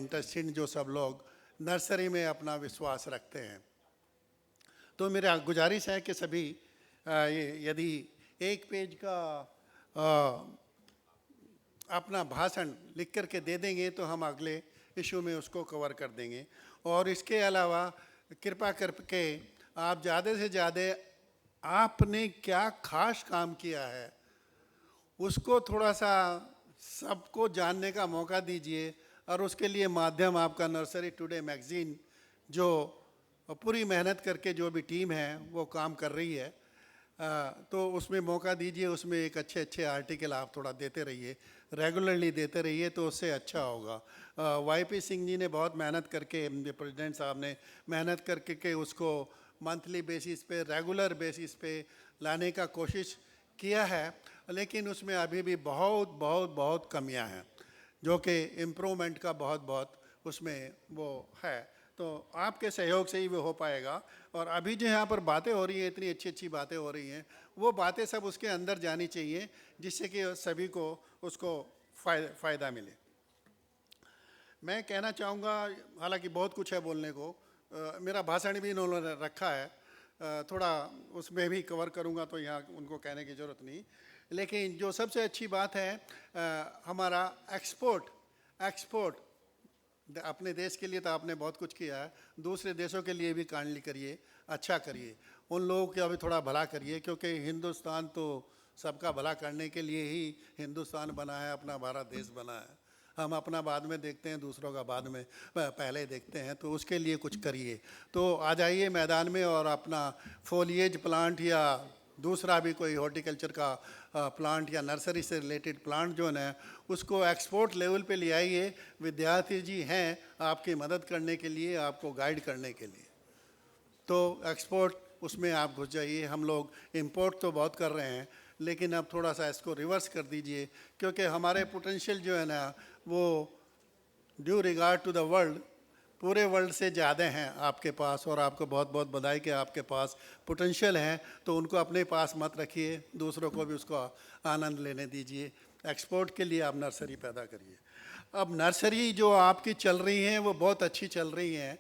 Interested जो सब लोग नर्सरी में अपना विश्वास रखते हैं। तो मेरा गुजारिश है कि सभी यदि एक पेज का अपना भाषण लिख करके दे देंगे तो हम अगले इशू में उसको कवर कर देंगे। और इसके अलावा कृपा करके आप ज़्यादा से ज़्यादा आपने क्या खास काम किया है उसको थोड़ा सा सबको जानने का मौका दीजिए। और उसके लिए माध्यम आपका नर्सरी टुडे मैगज़ीन जो पूरी मेहनत करके जो भी टीम है वो काम कर रही है, तो उसमें मौका दीजिए। उसमें एक अच्छे अच्छे आर्टिकल आप थोड़ा देते रहिए, रेगुलरली देते रहिए, तो उससे अच्छा होगा। वाईपी सिंह जी ने बहुत मेहनत करके, प्रेसिडेंट साहब ने मेहनत करके के उसको मंथली बेसिस पे, रेगुलर बेसिस पे लाने का कोशिश किया है, लेकिन उसमें अभी भी बहुत बहुत बहुत कमियां हैं जो कि इम्प्रूवमेंट का बहुत बहुत उसमें वो है। तो आपके सहयोग से ही वो हो पाएगा। और अभी जो यहाँ पर बातें हो रही हैं, इतनी अच्छी अच्छी बातें हो रही हैं, वो बातें सब उसके अंदर जानी चाहिए जिससे कि सभी को उसको फ़ायदा मिले। मैं कहना चाहूँगा, हालांकि बहुत कुछ है बोलने को, मेरा भाषण भी इन्होंने रखा है, थोड़ा उसमें भी कवर करूँगा तो यहाँ उनको कहने की ज़रूरत नहीं। लेकिन जो सबसे अच्छी बात है, हमारा एक्सपोर्ट अपने देश के लिए तो आपने बहुत कुछ किया है, दूसरे देशों के लिए भी काइंडली करिए, अच्छा करिए, उन लोगों का भी थोड़ा भला करिए, क्योंकि हिंदुस्तान तो सबका भला करने के लिए ही हिंदुस्तान बना है, अपना भारत देश बना है। हम अपना बाद में देखते हैं, दूसरों का बाद में पहले देखते हैं, तो उसके लिए कुछ करिए। तो आ जाइए मैदान में और अपना फोलिएज प्लांट या दूसरा भी कोई हॉर्टिकल्चर का प्लांट या नर्सरी से रिलेटेड प्लांट जो है उसको एक्सपोर्ट लेवल पे ले आइए। विद्यार्थी जी हैं आपकी मदद करने के लिए, आपको गाइड करने के लिए, तो एक्सपोर्ट उसमें आप घुस जाइए। हम लोग इंपोर्ट तो बहुत कर रहे हैं, लेकिन अब थोड़ा सा इसको रिवर्स कर दीजिए, क्योंकि हमारे पोटेंशियल जो है ना वो due regard to the world, पूरे वर्ल्ड से ज़्यादा हैं आपके पास। और आपको बहुत बहुत बधाई कि आपके पास पोटेंशियल हैं, तो उनको अपने पास मत रखिए, दूसरों को भी उसको आनंद लेने दीजिए। एक्सपोर्ट के लिए आप नर्सरी पैदा करिए। अब नर्सरी जो आपकी चल रही हैं वो बहुत अच्छी चल रही हैं,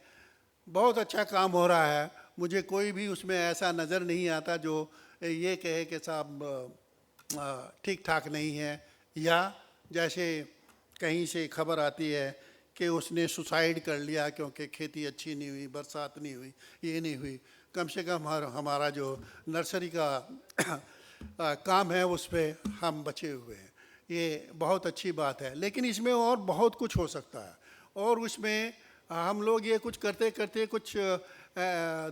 बहुत अच्छा काम हो रहा है। मुझे कोई भी उसमें ऐसा नज़र नहीं आता जो ये कहे कि साहब ठीक ठाक नहीं है, या जैसे कहीं से खबर आती है कि उसने सुसाइड कर लिया क्योंकि खेती अच्छी नहीं हुई, बरसात नहीं हुई, ये नहीं हुई। कम से कम हमारा जो नर्सरी का काम है उस पर हम बचे हुए हैं, ये बहुत अच्छी बात है। लेकिन इसमें और बहुत कुछ हो सकता है, और उसमें हम लोग ये कुछ करते करते कुछ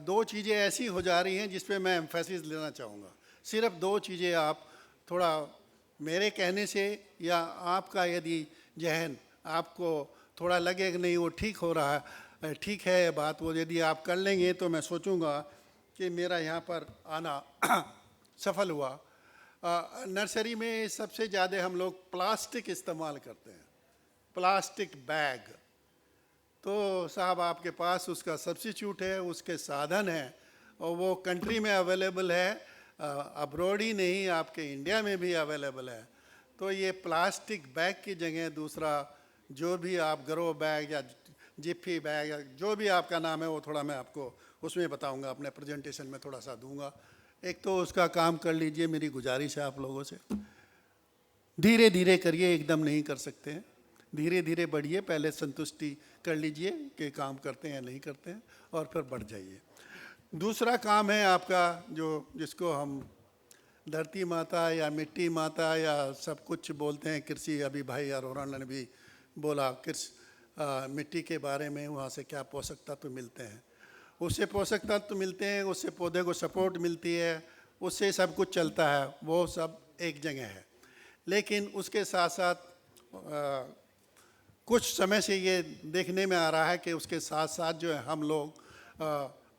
दो चीज़ें ऐसी हो जा रही हैं जिस पे मैं एम्फेसिस लेना चाहूँगा। सिर्फ दो चीज़ें आप थोड़ा मेरे कहने से, या आपका यदि जहन आपको थोड़ा लगे कि नहीं वो ठीक हो रहा है, ठीक है बात, वो यदि आप कर लेंगे तो मैं सोचूंगा कि मेरा यहाँ पर आना सफल हुआ। नर्सरी में सबसे ज़्यादा हम लोग प्लास्टिक इस्तेमाल करते हैं, प्लास्टिक बैग। तो साहब आपके पास उसका सब्स्टिट्यूट है, उसके साधन हैं, और वो कंट्री में अवेलेबल है, अब्रॉड ही नहीं आपके इंडिया में भी अवेलेबल है। तो ये प्लास्टिक बैग की जगह दूसरा जो भी आप ग्रो बैग या जिप्पी बैग या जो भी आपका नाम है वो थोड़ा मैं आपको उसमें बताऊंगा, अपने प्रेजेंटेशन में थोड़ा सा दूंगा। एक तो उसका काम कर लीजिए, मेरी गुजारिश है आप लोगों से, धीरे धीरे करिए, एकदम नहीं कर सकते हैं, धीरे धीरे बढ़िए, पहले संतुष्टि कर लीजिए कि काम करते हैं नहीं करते हैं, और फिर बढ़ जाइए। दूसरा काम है आपका जो जिसको हम धरती माता या मिट्टी माता या सब कुछ बोलते हैं, कृषि, अभी भाई अरोड़ा ने भी बोला कृषि मिट्टी के बारे में, वहाँ से क्या पोषक तत्व मिलते हैं, उससे पोषक तत्व मिलते हैं, उससे पौधे को सपोर्ट मिलती है, उससे सब कुछ चलता है, वो सब एक जगह है। लेकिन उसके साथ साथ कुछ समय से ये देखने में आ रहा है कि उसके साथ साथ जो है हम लोग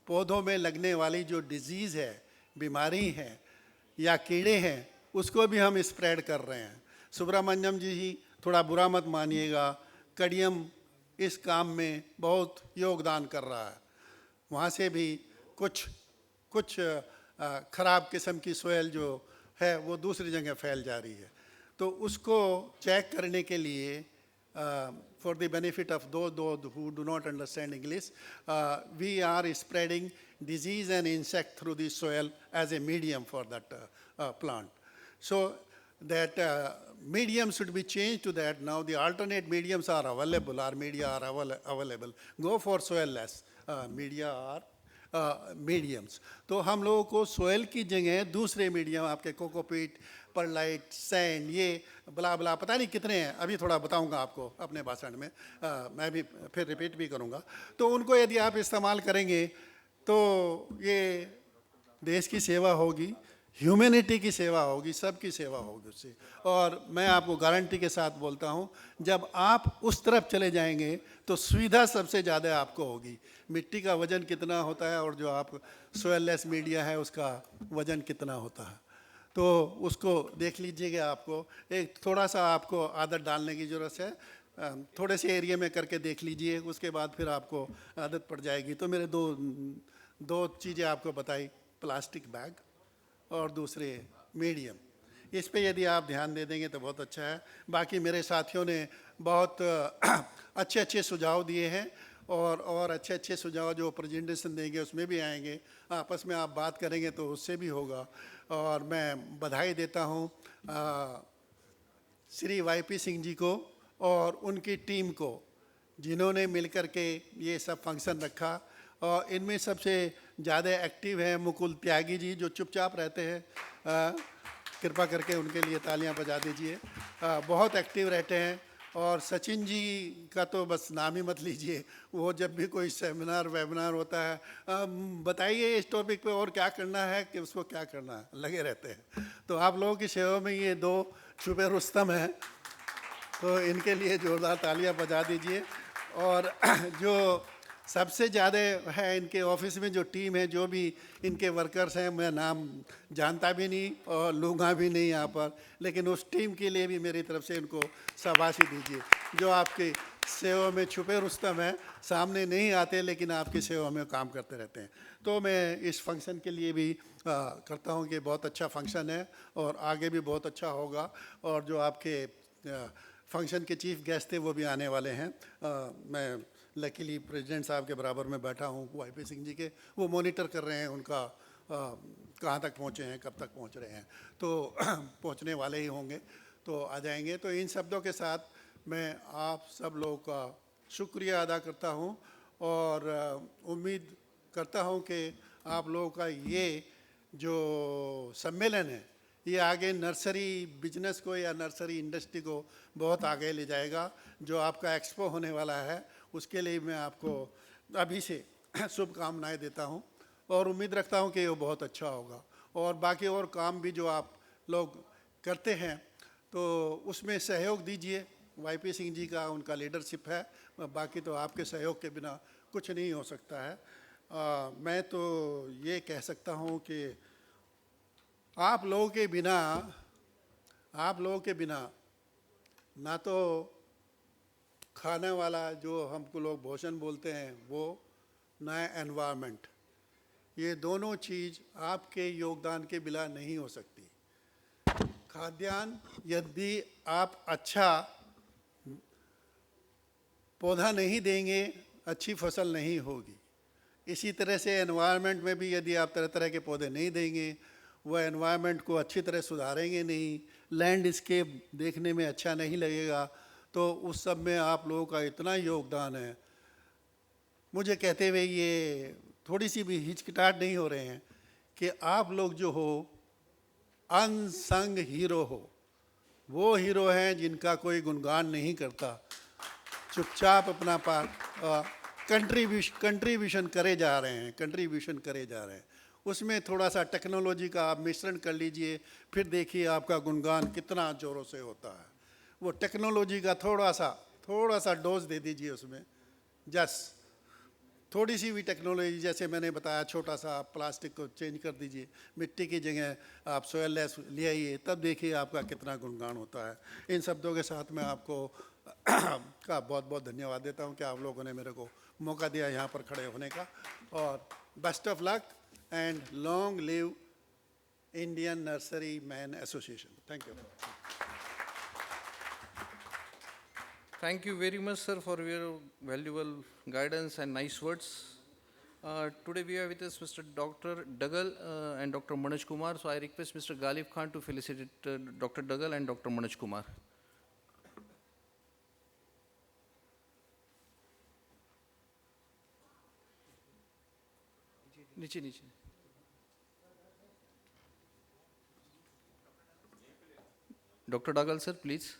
पौधों में लगने वाली जो डिजीज़ है, बीमारी है या कीड़े हैं, उसको भी हम स्प्रेड कर रहे हैं। सुब्रमण्यम जी ही थोड़ा बुरा मत मानिएगा, कड़ियम इस काम में बहुत योगदान कर रहा है, वहाँ से भी कुछ ख़राब किस्म की सोयल जो है वो दूसरी जगह फैल जा रही है। तो उसको चेक करने के लिए for the benefit of those who do not understand English, we are spreading disease and insect through the soil as a medium for that plant. So that medium should be changed to that. Now the alternate mediums are available, our media are available. Go for soil-less media or mediums. तो हम लोगों को soil की जगह दूसरे medium आपके cocopeat, pearlite, sand, ये बला बला पता नहीं कितने हैं, अभी थोड़ा बताऊंगा आपको अपने भाषण में, मैं भी फिर रिपीट भी करूंगा. तो उनको यदि आप इस्तेमाल करेंगे तो ये देश की सेवा होगी, ह्यूमैनिटी की सेवा होगी, सबकी सेवा होगी उससे. और मैं आपको गारंटी के साथ बोलता हूँ, जब आप उस तरफ चले जाएंगे तो सुविधा सबसे ज़्यादा आपको होगी. मिट्टी का वज़न कितना होता है और जो आप सोयललेस मीडिया है उसका वज़न कितना होता है, तो उसको देख लीजिएगा. आपको एक थोड़ा सा आपको आदत डालने की ज़रूरत है, थोड़े से एरिया में करके देख लीजिए, उसके बाद फिर आपको आदत पड़ जाएगी. तो मेरे दो चीज़ें आपको बताई, प्लास्टिक बैग और दूसरे मीडियम. इस पे यदि आप ध्यान दे देंगे तो बहुत अच्छा है. बाकी मेरे साथियों ने बहुत अच्छे सुझाव दिए हैं और अच्छे सुझाव जो प्रेजेंटेशन देंगे उसमें भी आएंगे. आपस में आप बात करेंगे तो उससे भी होगा. और मैं बधाई देता हूँ श्री वाईपी सिंह जी को और उनकी टीम को, जिन्होंने मिलकर के ये सब फंक्शन रखा. और इनमें सबसे ज़्यादा एक्टिव हैं मुकुल त्यागी जी, जो चुपचाप रहते हैं. कृपा करके उनके लिए तालियां बजा दीजिए. बहुत एक्टिव रहते हैं. और सचिन जी का तो बस नाम ही मत लीजिए, वो जब भी कोई सेमिनार वेबिनार होता है, बताइए इस टॉपिक पे और क्या करना है कि उसको क्या करना है, लगे रहते हैं. तो आप लोगों की सेवा में ये दो छुपे रुस्तम हैं, तो इनके लिए जोरदार तालियां बजा दीजिए. और जो सबसे ज़्यादा है इनके ऑफिस में जो टीम है, जो भी इनके वर्कर्स हैं, मैं नाम जानता भी नहीं और लूँगा भी नहीं यहाँ पर, लेकिन उस टीम के लिए भी मेरी तरफ से इनको शाबाशी दीजिए, जो आपकी सेवा में छुपे रुस्तम हैं, सामने नहीं आते लेकिन आपकी सेवा में काम करते रहते हैं. तो मैं इस फंक्शन के लिए भी करता हूँ कि बहुत अच्छा फंक्शन है और आगे भी बहुत अच्छा होगा. और जो आपके फंक्शन के चीफ गेस्ट थे वो भी आने वाले हैं. मैं लकीली प्रेसिडेंट साहब के बराबर में बैठा हूँ, वाईपी सिंह जी के, वो मॉनिटर कर रहे हैं उनका कहाँ तक पहुँचे हैं, कब तक पहुँच रहे हैं. तो पहुँचने वाले ही होंगे, तो आ जाएंगे. तो इन शब्दों के साथ मैं आप सब लोगों का शुक्रिया अदा करता हूँ और उम्मीद करता हूँ कि आप लोगों का ये जो सम्मेलन है ये आगे नर्सरी बिजनेस को या नर्सरी इंडस्ट्री को बहुत आगे ले जाएगा. जो आपका एक्सपो होने वाला है उसके लिए मैं आपको अभी से शुभकामनाएं देता हूं और उम्मीद रखता हूं कि वो बहुत अच्छा होगा. और बाकी और काम भी जो आप लोग करते हैं तो उसमें सहयोग दीजिए. वाईपी सिंह जी का उनका लीडरशिप है, बाकी तो आपके सहयोग के बिना कुछ नहीं हो सकता है. मैं तो ये कह सकता हूं कि आप लोगों के बिना ना तो खाने वाला जो हमको लोग भोजन बोलते हैं वो, ना एनवायरनमेंट, ये दोनों चीज़ आपके योगदान के बिना नहीं हो सकती. खाद्यान्न यदि आप अच्छा पौधा नहीं देंगे अच्छी फसल नहीं होगी. इसी तरह से एनवायरनमेंट में भी यदि आप तरह तरह के पौधे नहीं देंगे, वह एनवायरनमेंट को अच्छी तरह सुधारेंगे नहीं, लैंडस्केप देखने में अच्छा नहीं लगेगा. तो उस सब में आप लोगों का इतना योगदान है. मुझे कहते हुए ये थोड़ी सी भी हिचकिटाहट नहीं हो रहे हैं कि आप लोग जो हो अनसंग हीरो हो. वो हीरो हैं जिनका कोई गुणगान नहीं करता, चुपचाप अपना कंट्रीब्यूशन करे जा रहे हैं. उसमें थोड़ा सा टेक्नोलॉजी का आप मिश्रण कर लीजिए, फिर देखिए आपका गुणगान कितना ज़ोरों से होता है. वो टेक्नोलॉजी का थोड़ा सा डोज दे दीजिए उसमें, जस्ट थोड़ी सी भी टेक्नोलॉजी, जैसे मैंने बताया छोटा सा प्लास्टिक को चेंज कर दीजिए, मिट्टी की जगह आप सोयललेस ले आइए, तब देखिए आपका कितना गुणगान होता है. इन शब्दों के साथ मैं आपको का बहुत बहुत धन्यवाद देता हूँ कि आप लोगों ने मेरे को मौका दिया यहाँ पर खड़े होने का. और best of luck and long live Indian Nursery Man Association. Thank you. Thank you very much, sir, for your valuable guidance and nice words. Today we are with us Mr. Dr. Dagal and Dr. Manoj Kumar. So I request Mr. Galib Khan to felicitate Dr. Dagal and Dr. Manoj Kumar. नीचे नीचे. Dr. Dagal, sir, please.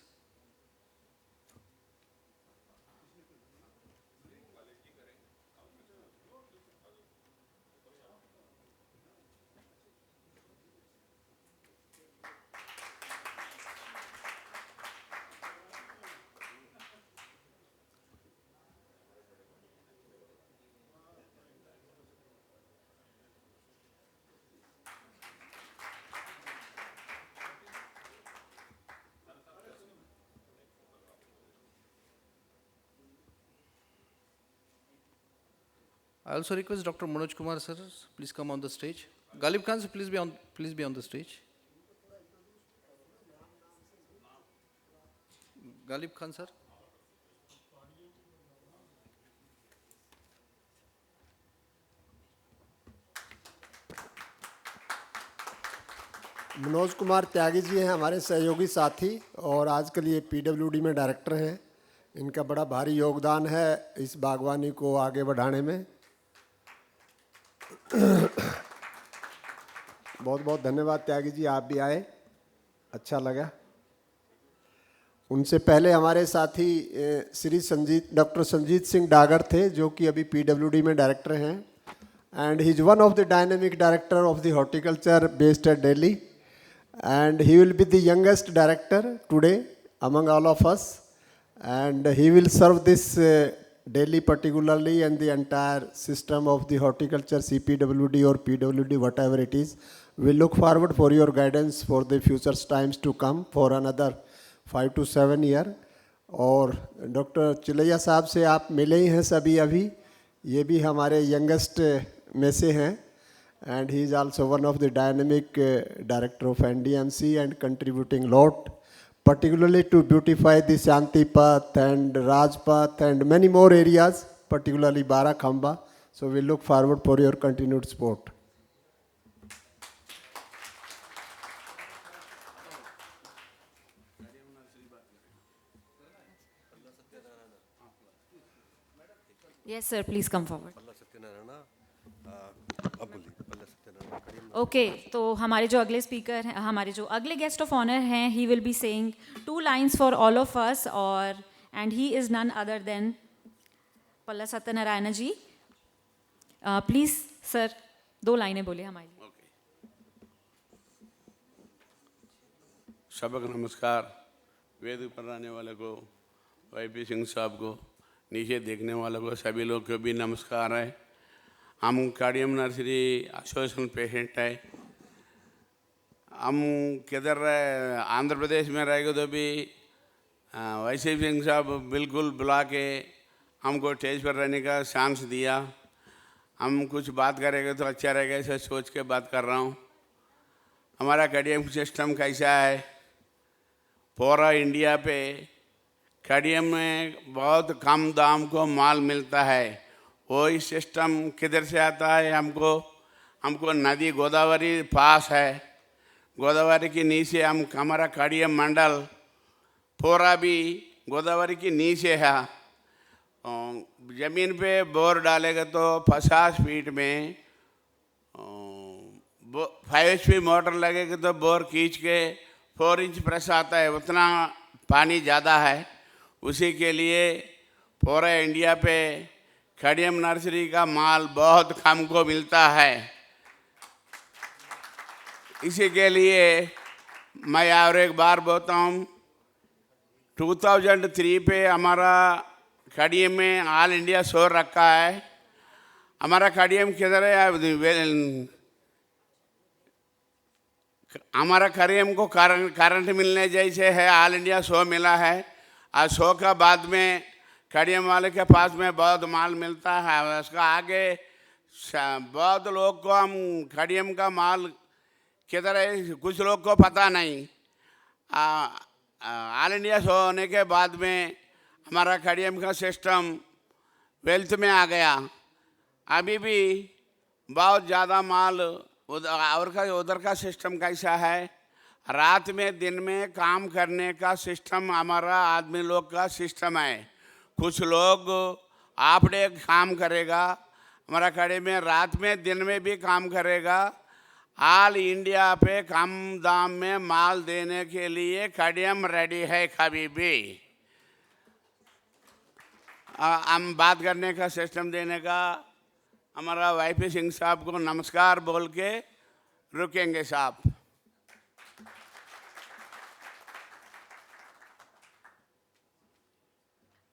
I also request Dr. Manoj Kumar, sir, please come on the stage. Galib Khan, sir, please be on the stage. Galib Khan, sir. Manoj Kumar Tyagi ji हैं हमारे सहयोगी साथी और आजकल ये PWD में डायरेक्टर हैं। इनका बड़ा भारी योगदान है इस बागवानी को आगे बढ़ाने में। बहुत बहुत धन्यवाद त्यागी जी, आप भी आए, अच्छा लगा। उनसे पहले हमारे साथी श्री डॉक्टर संजीत सिंह डागर थे, जो कि अभी पीडब्ल्यूडी में डायरेक्टर हैं, and he is one of the dynamic director of the horticulture based eight Delhi, and he will be the youngest director today among all of us, and he will serve this Delhi particularly and the entire system of the horticulture CPWD or PWD, whatever it is. We look forward for your guidance for the future times to come for another 5 to 7 years. और doctor Chelliah साहब से आप मिले ही हैं सभी अभी, ये भी हमारे यंगेस्ट में से हैं, and he is also one of the dynamic director of NDMC and contributing lot, particularly to beautify the Shanti Path and Raj Path and many more areas, particularly Barakhamba. So we look forward for your continued support. Yes, sir, please come forward. Okay तो हमारे जो अगले speaker हैं, हमारे जो अगले guest of honour हैं, he will be saying 2 lines for all of us, और and he is none other than Palla Satyanarayana ji. Please sir 2 लाइनें बोले हमारे लिए। सबक नमस्कार। वेद पर रहने वाले को, YP सिंह साहब को, नीचे देखने वालों को, सभी लोग को भी नमस्कार है। हम कार्डियम नर्सरी एसोसिएशन पेशेंट है। हम किधर आंध्र प्रदेश में रहेगा तो भी YP सिंह साहब बिल्कुल बुला के हमको स्टेज पर रहने का चांस दिया। हम कुछ बात करेंगे तो अच्छा रहेगा, ऐसा सोच के बात कर रहा हूँ। हमारा कार्डियम सिस्टम कैसा है, पूरा इंडिया पे कार्डियम में बहुत कम दाम को माल मिलता है। वही सिस्टम किधर से आता है? हमको नदी गोदावरी पास है, गोदावरी के नीचे हमारा कार्डियम मंडल पूरा भी गोदावरी के नीचे है। ज़मीन पे बोर डालेगा तो 50 फीट में 5 HP मोटर लगेगा तो बोर खींच के 4 इंच प्रेस आता है, उतना पानी ज़्यादा है। उसी के लिए पूरा इंडिया पे कार्डियम नर्सरी का माल बहुत कम को मिलता है। इसी के लिए मैं और एक बार बोलता हूँ, 2003 पे हमारा कार्डियम में ऑल इंडिया शो रखा है। हमारा कार्डियम किधर है? हमारा कार्डियम को करंट मिलने जैसे है, ऑल इंडिया शो मिला है। आज शो का बाद में कार्डियम वाले के पास में बहुत माल मिलता है। उसका आगे बहुत लोग को हम कार्डियम का माल किधर है कुछ लोग को पता नहीं। ऑल इंडिया शो होने के बाद में हमारा KDM का सिस्टम वेल्थ में आ गया। अभी भी बहुत ज़्यादा माल उधर का सिस्टम कैसा है, रात में दिन में काम करने का सिस्टम हमारा आदमी लोग का सिस्टम है। कुछ लोग हाफ डे काम करेगा, हमारा KDM में रात में दिन में भी काम करेगा। ऑल इंडिया पे कम दाम में माल देने के लिए KDM रेडी है। कभी भी हम बात करने का सिस्टम देने का हमारा YP सिंह साहब को नमस्कार बोल के रुकेंगे साहब।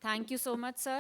Thank you so much, sir.